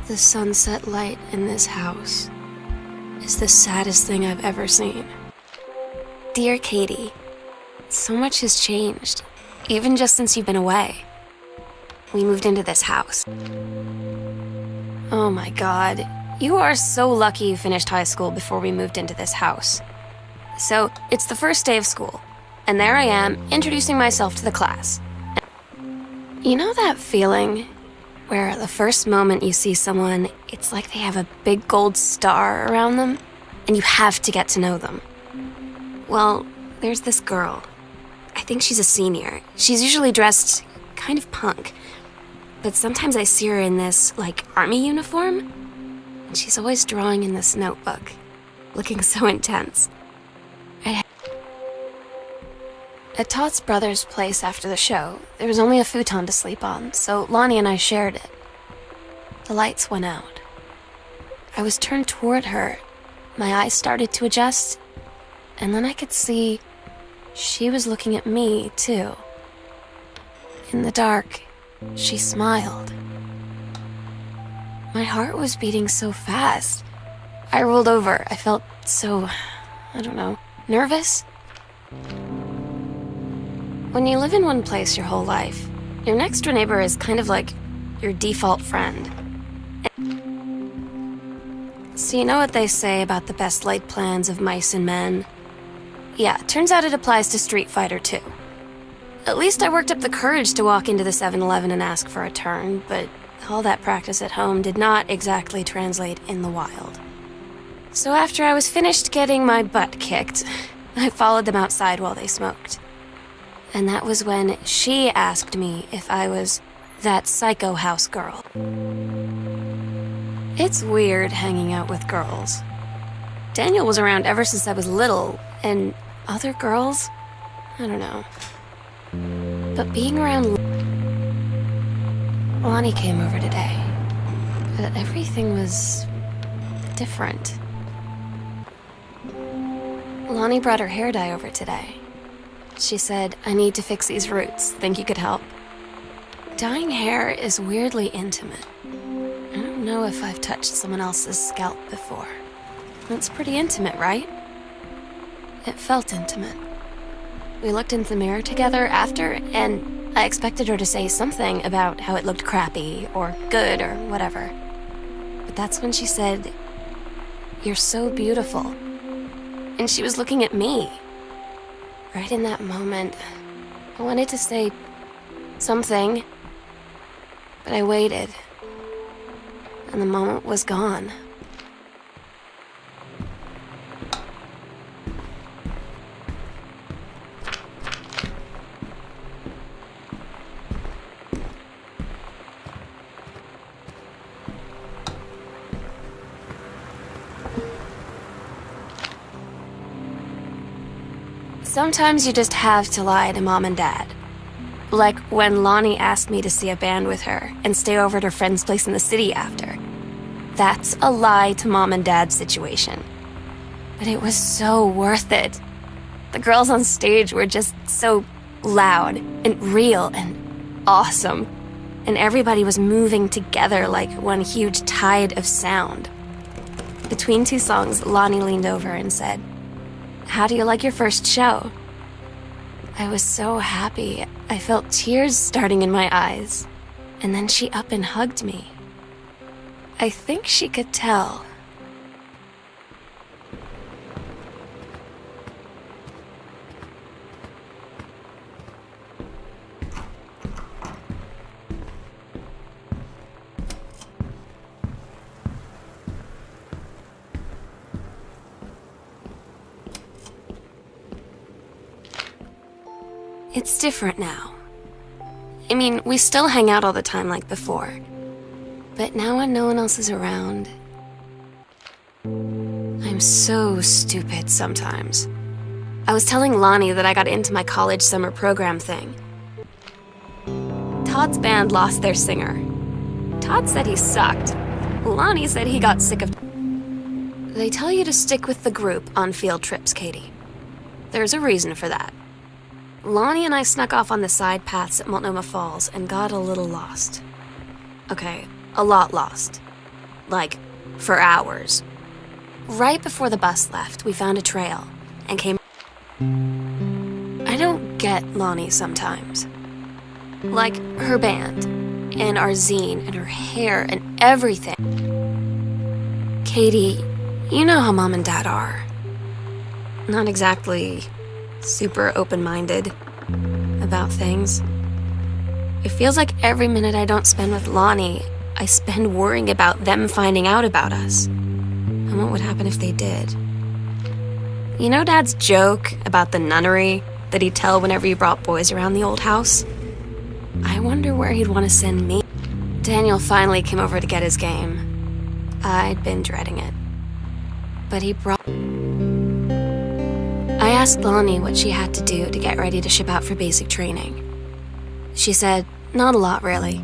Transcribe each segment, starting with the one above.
The sunset light in this house is the saddest thing I've ever seen. Dear Katie, so much has changed, even just since you've been away. We moved into this house. Oh my God, you are so lucky you finished high school before we moved into this house. So, it's the first day of school, and there I am, introducing myself to the class. You know that feeling where the first moment you see someone, it's like they have a big gold star around them, and you have to get to know them? Well, there's this girl. I think she's a senior. She's usually dressed kind of punk, but sometimes I see her in this, army uniform, and she's always drawing in this notebook, looking so intense. At Todd's brother's place after the show, there was only a futon to sleep on, so Lonnie and I shared it. The lights went out. I was turned toward her. My eyes started to adjust, and then I could see she was looking at me, too. In the dark, she smiled. My heart was beating so fast. I rolled over. I felt so, nervous. When you live in one place your whole life, your next door neighbor is kind of like your default friend. So you know what they say about the best laid plans of mice and men? Yeah, turns out it applies to Street Fighter too. At least I worked up the courage to walk into the 7-Eleven and ask for a turn, but all that practice at home did not exactly translate in the wild. So after I was finished getting my butt kicked, I followed them outside while they smoked. And that was when she asked me if I was that psycho house girl. It's weird hanging out with girls. Daniel was around ever since I was little, and other girls? I don't know. But being around Lonnie came over today. But everything was different. Lonnie brought her hair dye over today. She said, "I need to fix these roots. Think you could help?" Dyeing hair is weirdly intimate. I don't know if I've touched someone else's scalp before. It's pretty intimate, right? It felt intimate. We looked into the mirror together after, and I expected her to say something about how it looked crappy or good or whatever. But that's when she said, "You're so beautiful." And she was looking at me. Right in that moment, I wanted to say something, but I waited, and the moment was gone. Sometimes you just have to lie to Mom and Dad. Like when Lonnie asked me to see a band with her and stay over at her friend's place in the city after. That's a lie to Mom and Dad situation. But it was so worth it. The girls on stage were just so loud and real and awesome. And everybody was moving together like one huge tide of sound. Between two songs, Lonnie leaned over and said, "How do you like your first show?" I was so happy. I felt tears starting in my eyes. And then she up and hugged me. I think she could tell. It's different now. I mean, we still hang out all the time like before. But now when no one else is around, I'm so stupid sometimes. I was telling Lonnie that I got into my college summer program thing. Todd's band lost their singer. Todd said he sucked. Lonnie said he got sick of... They tell you to stick with the group on field trips, Katie. There's a reason for that. Lonnie and I snuck off on the side paths at Multnomah Falls and got a little lost. Okay, a lot lost. like, for hours. Right before the bus left, we found a trail and came. I don't get Lonnie sometimes. Like, her band, and our zine, and her hair, and everything. Katie, you know how Mom and Dad are. Not exactly super open-minded about things. It feels like every minute I don't spend with Lonnie, I spend worrying about them finding out about us. And what would happen if they did? You know Dad's joke about the nunnery that he'd tell whenever he brought boys around the old house? I wonder where he'd want to send me. Daniel finally came over to get his game. I'd been dreading it. But he brought... I asked Lonnie what she had to do to get ready to ship out for basic training. She said, not a lot, really.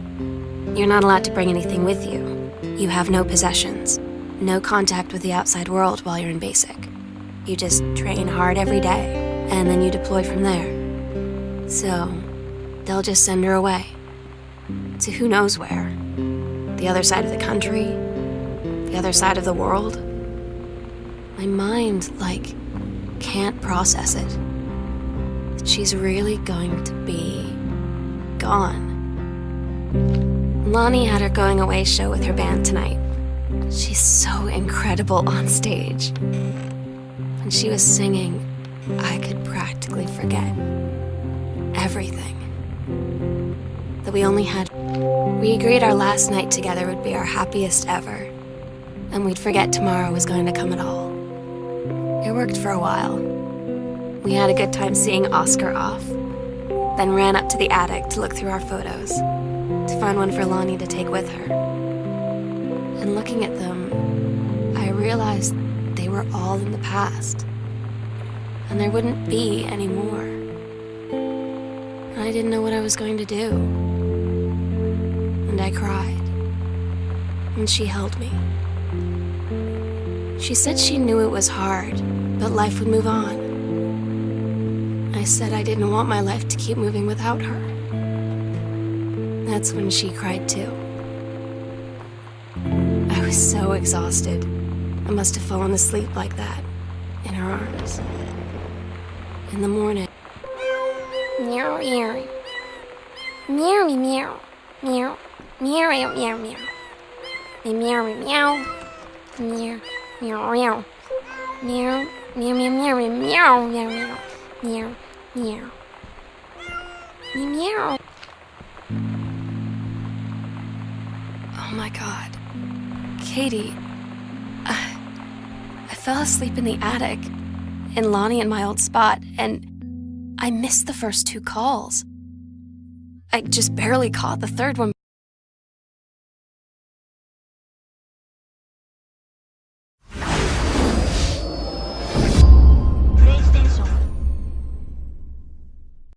You're not allowed to bring anything with you. You have no possessions, no contact with the outside world while you're in basic. You just train hard every day, and then you deploy from there. So, they'll just send her away. To who knows where. The other side of the country, the other side of the world. My mind, can't process it. She's really going to be gone. Lonnie had her going away show with her band tonight. She's so incredible on stage. When she was singing, I could practically forget everything. That we only had... We agreed our last night together would be our happiest ever, and we'd forget tomorrow was going to come at all. It worked for a while. We had a good time seeing Oscar off, then ran up to the attic to look through our photos, to find one for Lonnie to take with her. And looking at them, I realized they were all in the past, and there wouldn't be any more. And I didn't know what I was going to do. And I cried, and she held me. She said she knew it was hard, but life would move on. I said I didn't want my life to keep moving without her. That's when she cried too. I was so exhausted. I must have fallen asleep like that, in her arms. In the morning. Meow, meow. Meow, meow. Meow, meow, meow, meow, meow. Meow, meow. Meow, meow, meow. Meow, meow, meow, meow, meow, meow, meow. Meow, meow. Meow. Oh my God. Katie, I fell asleep in the attic, in Lonnie and my old spot, and I missed the first two calls. I just barely caught the third one.